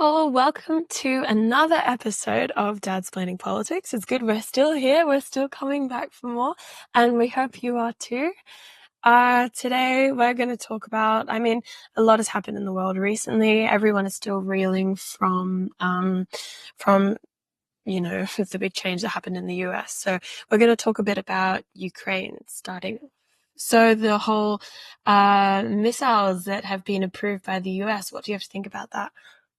all, welcome to another episode of Dadsplaining Politics. It's good we're still here, we're still coming back for more, and we hope you are too. Today we're going to talk about, a lot has happened in the world recently. Everyone is still reeling from the big change that happened in the US. So we're going to talk a bit about Ukraine starting. So the whole missiles that have been approved by the US, what do you have to think about that?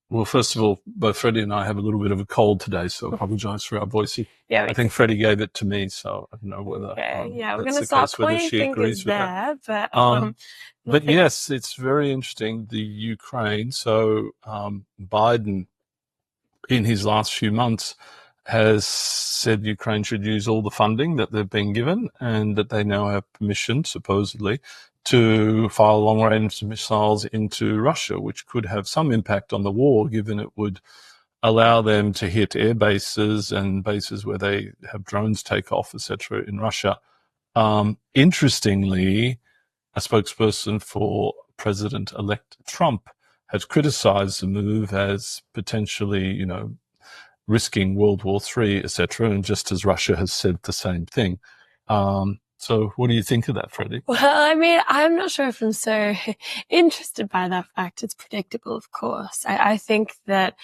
Well, first of all, both Freddie and I have a little bit of a cold today, so I apologise for our voicey. Yeah, I think Freddie gave it to me, so I don't know whether we're going that's to the start case, whether pointing she agrees fingers with that. there, but But yes, it's very interesting, the Ukraine. So Biden, in his last few months, has said Ukraine should use all the funding that they've been given and that they now have permission, supposedly, to fire long-range missiles into Russia, which could have some impact on the war, given it would allow them to hit air bases and bases where they have drones take off, etc., in Russia. Interestingly, a spokesperson for President-elect Trump has criticized the move as potentially, risking World War III, etc., and just as Russia has said the same thing. So what do you think of that, Freddie? Well, I'm not sure if I'm so interested by that fact. It's predictable, of course. I think that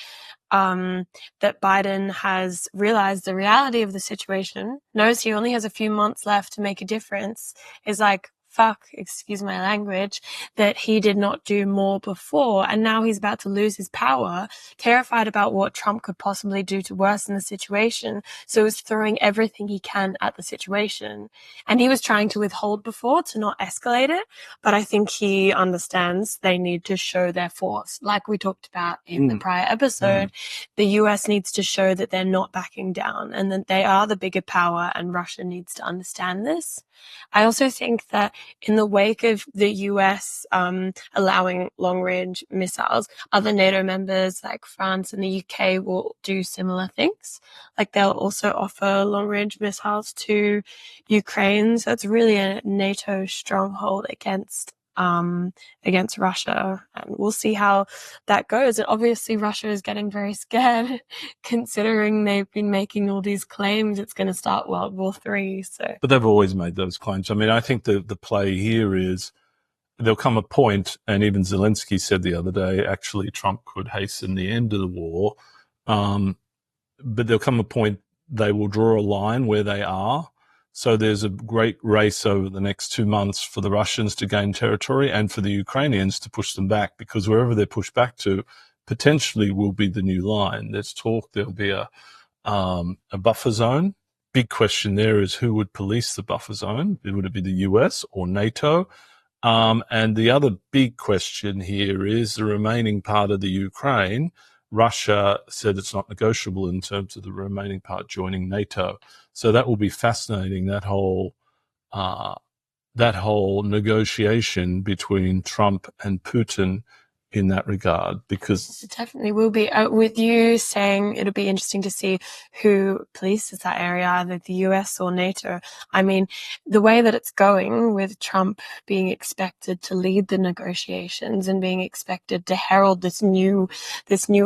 that Biden has realized the reality of the situation, knows he only has a few months left to make a difference, is like, fuck, excuse my language, that he did not do more before, and now he's about to lose his power, terrified about what Trump could possibly do to worsen the situation, so he's throwing everything he can at the situation. And he was trying to withhold before to not escalate it, but I think he understands they need to show their force. Like we talked about in the prior episode, the US needs to show that they're not backing down and that they are the bigger power, and Russia needs to understand this. I also think that in the wake of the US allowing long-range missiles, other NATO members like France and the UK will do similar things. Like they'll also offer long-range missiles to Ukraine. So it's really a NATO stronghold against Russia, and we'll see how that goes. And obviously Russia is getting very scared considering they've been making all these claims it's going to start World War III. But they've always made those claims. I think the play here is there'll come a point, and even Zelensky said the other day, actually Trump could hasten the end of the war. But there'll come a point they will draw a line where they are. So there's a great race over the next 2 months for the Russians to gain territory and for the Ukrainians to push them back, because wherever they're pushed back to potentially will be the new line. There's talk there'll be a buffer zone. Big question there is who would police the buffer zone? Would it be the US or NATO? And the other big question here is the remaining part of the Ukraine. Russia said it's not negotiable in terms of the remaining part joining NATO. So that will be fascinating, that whole negotiation between Trump and Putin in that regard, because it definitely will be. With you saying it'll be interesting to see who polices that area, either the US or NATO. The way that it's going, with Trump being expected to lead the negotiations and being expected to herald this new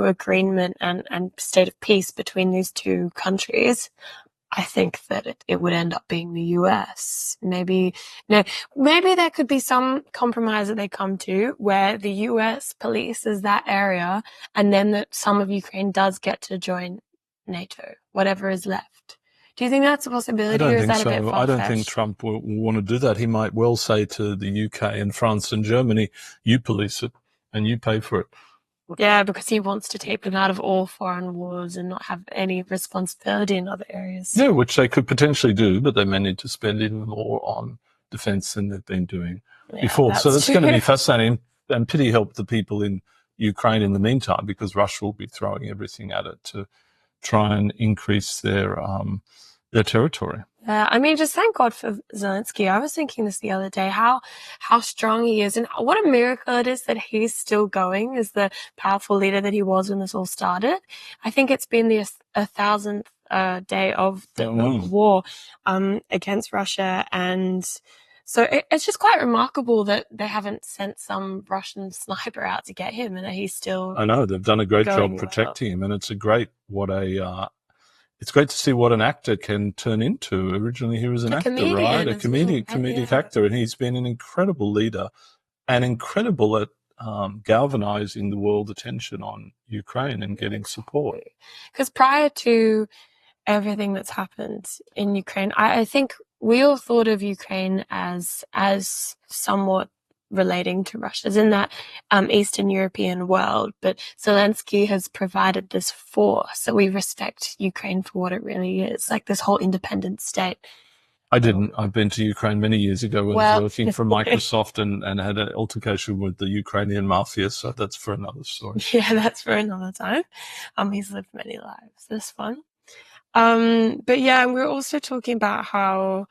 agreement and state of peace between these two countries, I think that it would end up being the US. Maybe there could be some compromise that they come to where the US polices that area, and then that some of Ukraine does get to join NATO, whatever is left. Do you think that's a possibility, or is that a bit far-fetched? I don't think Trump will want to do that. He might well say to the UK and France and Germany, you police it and you pay for it. Yeah, because he wants to take them out of all foreign wars and not have any responsibility in other areas. Yeah, which they could potentially do, but they may need to spend even more on defense than they've been doing before. So that's going to be fascinating. And pity help the people in Ukraine in the meantime, because Russia will be throwing everything at it to try and increase their territory. Just thank God for Zelensky. I was thinking this the other day, how strong he is, and what a miracle it is that he's still going as the powerful leader that he was when this all started. I think it's been the 1,000th day of the war against Russia, and So it's just quite remarkable that they haven't sent some Russian sniper out to get him, and that he's still. I know they've done a great job going protecting him, and it's great to see what an actor can turn into. Originally, he was an actor, comedian right? A as well. comedic actor, and he's been an incredible leader and incredible at galvanizing the world attention on Ukraine and getting support. Because prior to everything that's happened in Ukraine, I think we all thought of Ukraine as somewhat relating to Russia, as in that Eastern European world. But Zelensky has provided this force, so we respect Ukraine for what it really is, like this whole independent state. I didn't. I've been to Ukraine many years ago when I was working for Microsoft and had an altercation with the Ukrainian mafia. So that's for another story. Yeah, that's for another time. He's lived many lives. That's fun. But yeah, we're also talking about how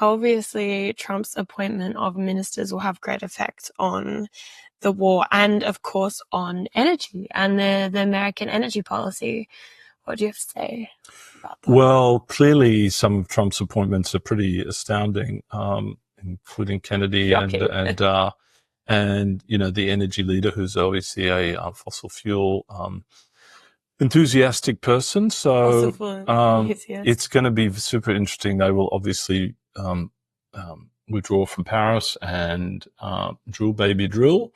obviously Trump's appointment of ministers will have great effect on the war and, of course, on energy and the American energy policy. What do you have to say about that? Well, clearly some of Trump's appointments are pretty astounding, including Kennedy and the energy leader, who's obviously a fossil fuel enthusiastic person. So it's going to be super interesting. They will obviously withdraw from Paris and drill, baby, drill,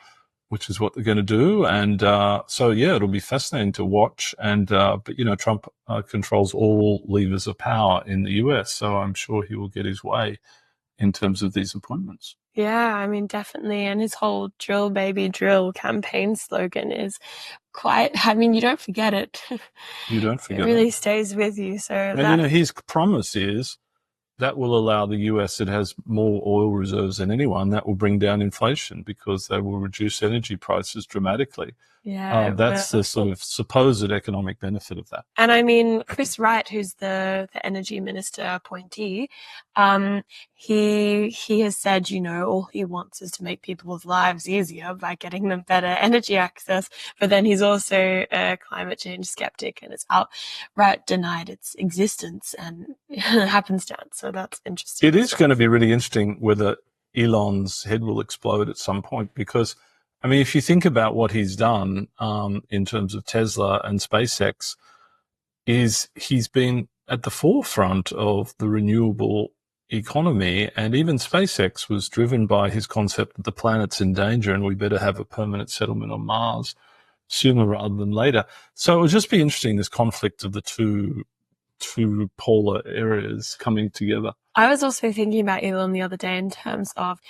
which is what they're going to do. And so, yeah, it'll be fascinating to watch. And but, Trump controls all levers of power in the US, so I'm sure he will get his way in terms of these appointments. Yeah, I mean, definitely. And his whole drill, baby, drill campaign slogan is quite, I mean, you don't forget it. You don't forget it. It really stays with you. So and his promise is that will allow the US that has more oil reserves than anyone, that will bring down inflation because they will reduce energy prices dramatically. Yeah, that's the sort of supposed economic benefit of that. And I mean, Chris Wright, who's the energy minister appointee, he has said, all he wants is to make people's lives easier by getting them better energy access. But then he's also a climate change skeptic and has outright denied its existence and happenstance. So that's interesting. It is going to be really interesting whether Elon's head will explode at some point, because I mean, if you think about what he's done in terms of Tesla and SpaceX, he's been at the forefront of the renewable economy, and even SpaceX was driven by his concept that the planet's in danger and we better have a permanent settlement on Mars sooner rather than later. So it would just be interesting, this conflict of the two polar areas coming together. I was also thinking about Elon the other day in terms of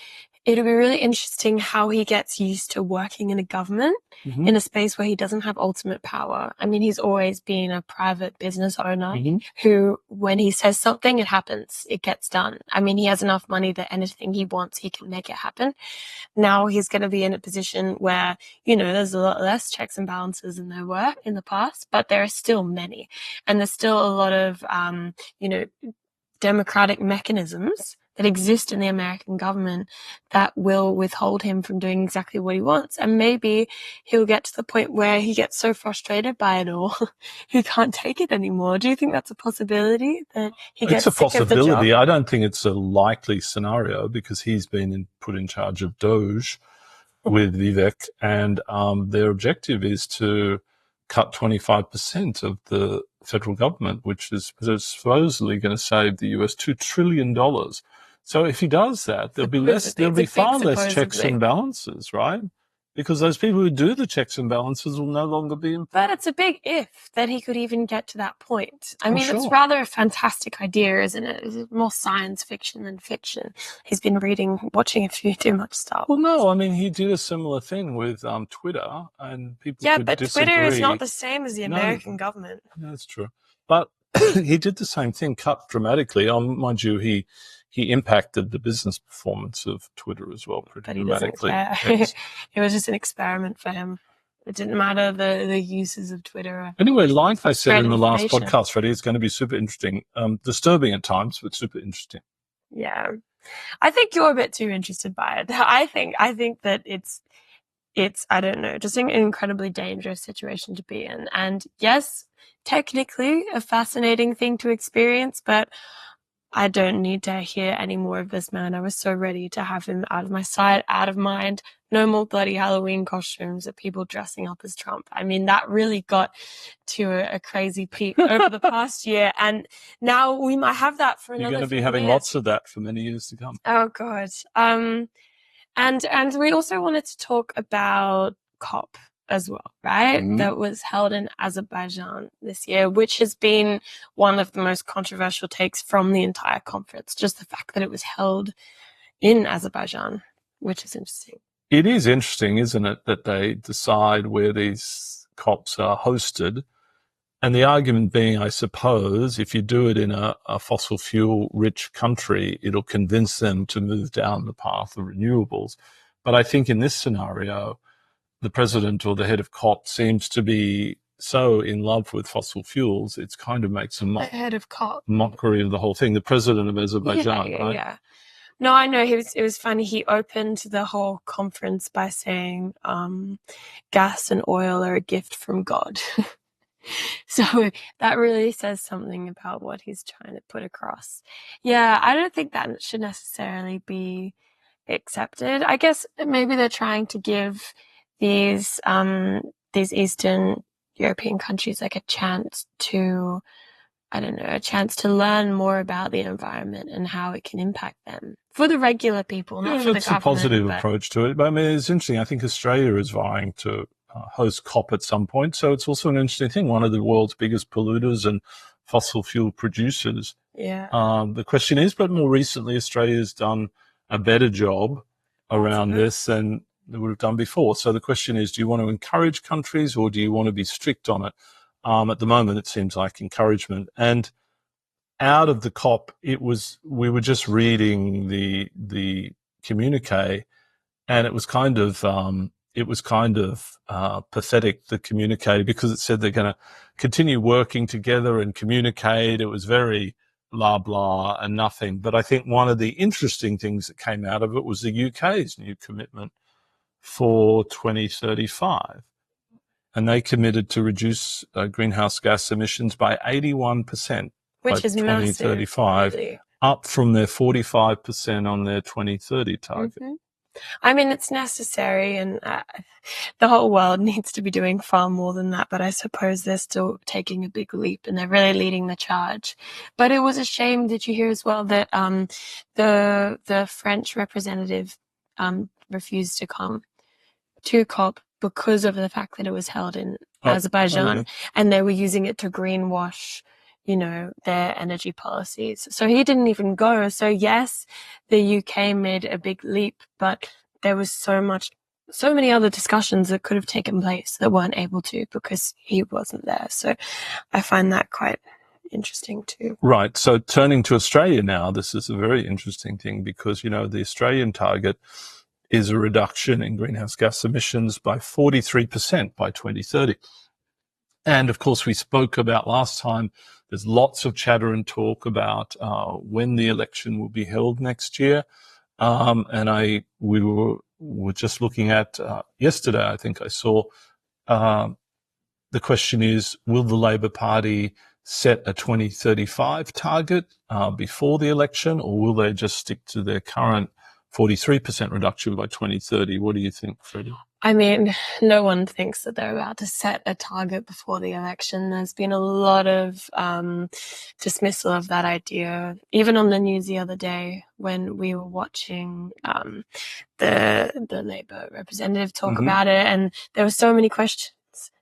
it'll be really interesting how he gets used to working in a government in a space where he doesn't have ultimate power. I mean, he's always been a private business owner who, when he says something, it happens. It gets done. I mean, he has enough money that anything he wants, he can make it happen. Now he's going to be in a position where, there's a lot less checks and balances than there were in the past, but there are still many. And there's still a lot of, democratic mechanisms that exist in the American government that will withhold him from doing exactly what he wants. And maybe he'll get to the point where he gets so frustrated by it all, he can't take it anymore. Do you think that's a possibility, that he gets sick of the job? It's a possibility. I don't think it's a likely scenario, because he's been put in charge of Doge with Vivek, and their objective is to cut 25% of the federal government, which is supposedly going to save the US $2 trillion. So if he does that, there'll be far less checks and balances, right? Because those people who do the checks and balances will no longer be in power. But it's a big if that he could even get to that point. I mean, it's rather a fantastic idea, isn't it? It's more science fiction than fiction. He's been watching a few too much stuff. Well, no, I mean, he did a similar thing with Twitter, and people could disagree. Twitter is not the same as the American government. No, that's true. But he did the same thing, cut dramatically. Mind you, he impacted the business performance of Twitter as well pretty dramatically. Yes. It was just an experiment for him. It didn't matter the uses of Twitter. Anyway, like I said in the last podcast, Freddie, it's going to be super interesting. Disturbing at times, but super interesting. Yeah. I think you're a bit too interested by it. I think that it's, I don't know, just an incredibly dangerous situation to be in. And yes, technically a fascinating thing to experience, but I don't need to hear any more of this man. I was so ready to have him out of my sight, out of mind. No more bloody Halloween costumes of people dressing up as Trump. I mean, that really got to a crazy peak over the past year. And now we might have that for another You're going to be 3 having years. lots of that for many years to come. Oh, God. And we also wanted to talk about COP as well, right? Mhm. That was held in Azerbaijan this year, which has been one of the most controversial takes from the entire conference. Just the fact that it was held in Azerbaijan, which is interesting. It is interesting, isn't it, that they decide where these COPs are hosted. And the argument being, I suppose, if you do it in a fossil fuel rich country, it'll convince them to move down the path of renewables. But I think in this scenario, the president or the head of COP seems to be so in love with fossil fuels, it's kind of makes a Head of COP. mockery of the whole thing. The president of Azerbaijan, right? Yeah. No, I know. It was funny. He opened the whole conference by saying, gas and oil are a gift from God. So that really says something about what he's trying to put across. Yeah, I don't think that should necessarily be accepted. I guess maybe they're trying to give these Eastern European countries like a chance to, I don't know, a chance to learn more about the environment and how it can impact them for the regular people, not for the government. That's a positive approach to it. But I mean, it's interesting. I think Australia is vying to host COP at some point. So it's also an interesting thing. One of the world's biggest polluters and fossil fuel producers. Yeah. The question is, but more recently, Australia's done a better job around this than they would have done before. So the question is, do you want to encourage countries or do you want to be strict on it? At the moment, it seems like encouragement. And out of the COP, we were just reading the communique, and it was kind of pathetic, the communique, because it said they're going to continue working together and communicate. It was very blah, blah and nothing. But I think one of the interesting things that came out of it was the UK's new commitment for 2035. And they committed to reduce greenhouse gas emissions by 81%. Which is 2035, massive, up from their 45% on their 2030 target. Mm-hmm. I mean, it's necessary, and the whole world needs to be doing far more than that, but I suppose they're still taking a big leap and they're really leading the charge. But it was a shame, did you hear as well, that the French representative refused to come to COP because of the fact that it was held in Azerbaijan, and they were using it to greenwash, their energy policies. So he didn't even go. So yes, the UK made a big leap, but there was so many other discussions that could have taken place that weren't able to because he wasn't there. So I find that quite interesting too. Right. So turning to Australia now, this is a very interesting thing because, the Australian target is a reduction in greenhouse gas emissions by 43% by 2030. And of course, we spoke about last time, there's lots of chatter and talk about when the election will be held next year. And we were just looking at yesterday, I think I saw the question is, will the Labor Party set a 2035 target before the election, or will they just stick to their current 43% reduction by 2030? What do you think, Freddie? I mean, no one thinks that they're about to set a target before the election. There's been a lot of dismissal of that idea, even on the news the other day when we were watching the Labour representative talk about it, and there were so many questions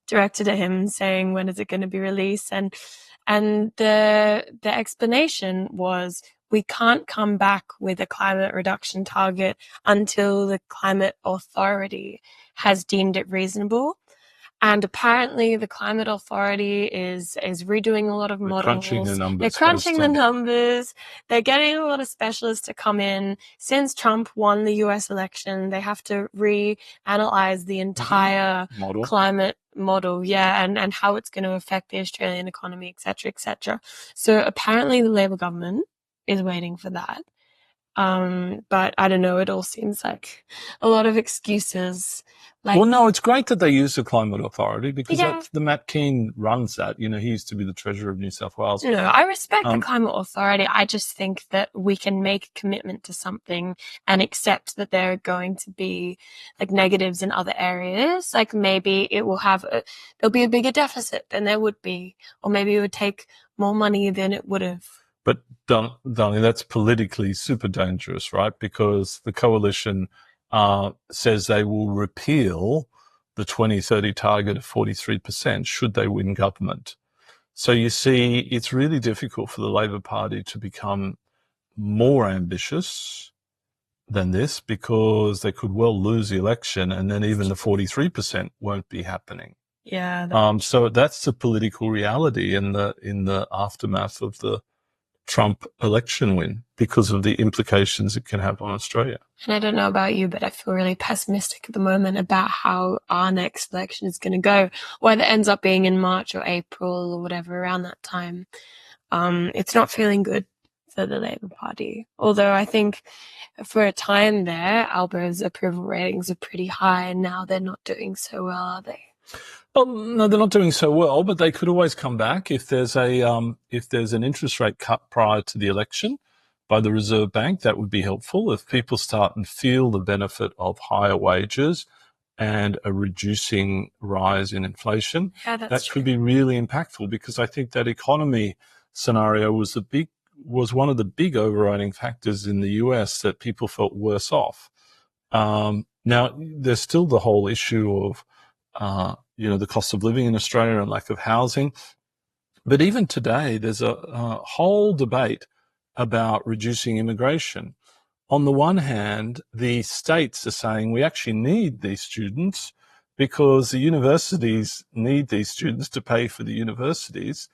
directed at him saying, when is it going to be released? And the explanation was, we can't come back with a climate reduction target until the Climate Authority has deemed it reasonable. And apparently the Climate Authority is redoing a lot of models. Crunching the numbers. They're crunching the numbers. They're getting a lot of specialists to come in. Since Trump won the US election, they have to reanalyze the entire climate model, and how it's going to affect the Australian economy, et cetera, et cetera. So apparently the Labor government is waiting for that. But I don't know, it all seems like a lot of excuses. Like, well, no, it's great that they use the Climate Authority because yeah, that's the Matt Keane runs that. He used to be the Treasurer of New South Wales. no, I respect the Climate Authority. I just think that we can make a commitment to something and accept that there are going to be like negatives in other areas. Like maybe it will there'll be a bigger deficit than there would be, or maybe it would take more money than it would have. But darling, that's politically super dangerous, right? Because the coalition says they will repeal the 2030 target of 43% should they win government. So you see, it's really difficult for the Labor Party to become more ambitious than this because they could well lose the election and then even the 43% won't be happening. Yeah. So that's the political reality in the aftermath of the Trump election win because of the implications it can have on Australia. And I don't know about you, but I feel really pessimistic at the moment about how our next election is going to go, whether it ends up being in March or April or whatever around that time. It's not feeling good for the Labor Party. Although I think for a time there, Albo's approval ratings are pretty high, and now they're not doing so well, are they? Well, no, they're not doing so well, but they could always come back if there's an interest rate cut prior to the election by the Reserve Bank. That would be helpful if people start and feel the benefit of higher wages and a reducing rise in inflation. Yeah, that could be really impactful because I think that economy scenario was one of the big overriding factors in the US that people felt worse off. Now there's still the whole issue of the cost of living in Australia and lack of housing. But even today, there's a whole debate about reducing immigration. On the one hand, the states are saying we actually need these students because the universities need these students to pay for the universities.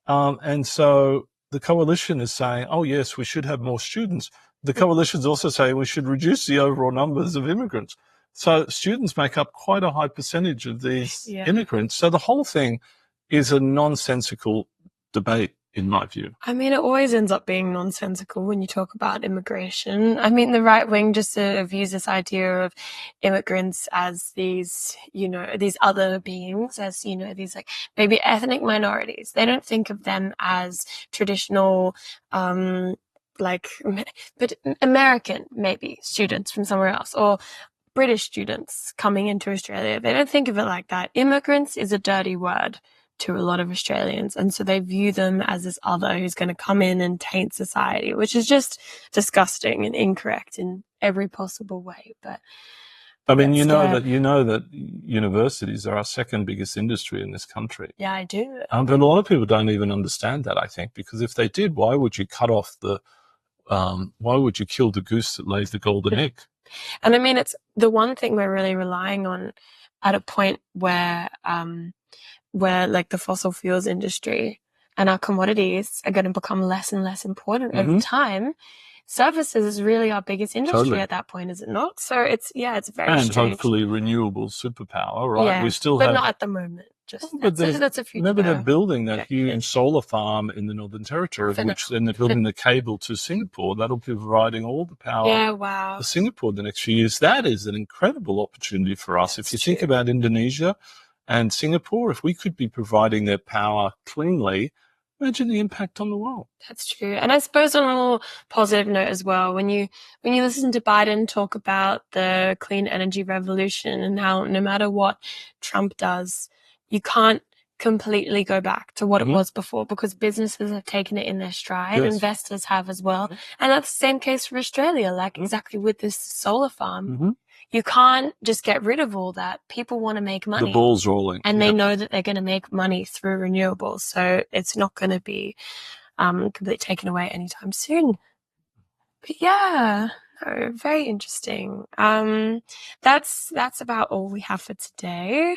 And so the coalition is saying, oh, yes, we should have more students. The coalition is also saying we should reduce the overall numbers of immigrants. So students make up quite a high percentage of these immigrants. So the whole thing is a nonsensical debate, in my view. I mean, it always ends up being nonsensical when you talk about immigration. I mean, the right wing just sort of views this idea of immigrants as these, these other beings, as, these like maybe ethnic minorities. They don't think of them as traditional, but American, maybe students from somewhere else, or British students coming into Australia. They don't think of it like that. Immigrants is a dirty word to a lot of Australians. And so they view them as this other who's going to come in and taint society, which is just disgusting and incorrect in every possible way. But I mean, you know that universities are our second biggest industry in this country. Yeah, I do. But a lot of people don't even understand that, I think, because if they did, why would you kill the goose that lays the golden egg? And I mean, it's the one thing we're really relying on at a point where like the fossil fuels industry and our commodities are going to become less and less important over time. Services is really our biggest industry at that point, is it not? So it's very and strange. Hopefully renewable superpower, right? Yeah, we still but not at the moment. That's a future. Remember they're building that huge solar farm in the Northern Territory, then they're building the cable to Singapore. That'll be providing all the power for Singapore the next few years. That is an incredible opportunity for us. If you think about Indonesia and Singapore, if we could be providing their power cleanly, imagine the impact on the world. That's true. And I suppose on a more positive note as well, when you listen to Biden talk about the clean energy revolution and how no matter what Trump does, you can't completely go back to what it was before because businesses have taken it in their stride. Yes. Investors have as well. And that's the same case for Australia, like exactly with this solar farm. You can't just get rid of all that. People want to make money. The ball's rolling. And they know that they're going to make money through renewables. So it's not going to be completely taken away anytime soon. But yeah, no, very interesting. That's about all we have for today.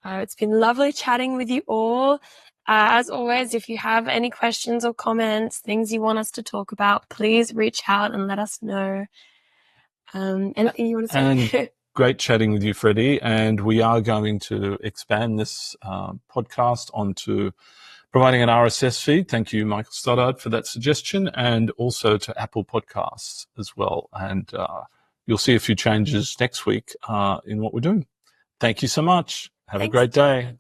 It's been lovely chatting with you all. As always, if you have any questions or comments, things you want us to talk about, please reach out and let us know. Anything you want to say? And great chatting with you, Freddie. And we are going to expand this podcast onto providing an RSS feed. Thank you, Michael Stoddard, for that suggestion, and also to Apple Podcasts as well. And you'll see a few changes next week in what we're doing. Thank you so much. Have a great day.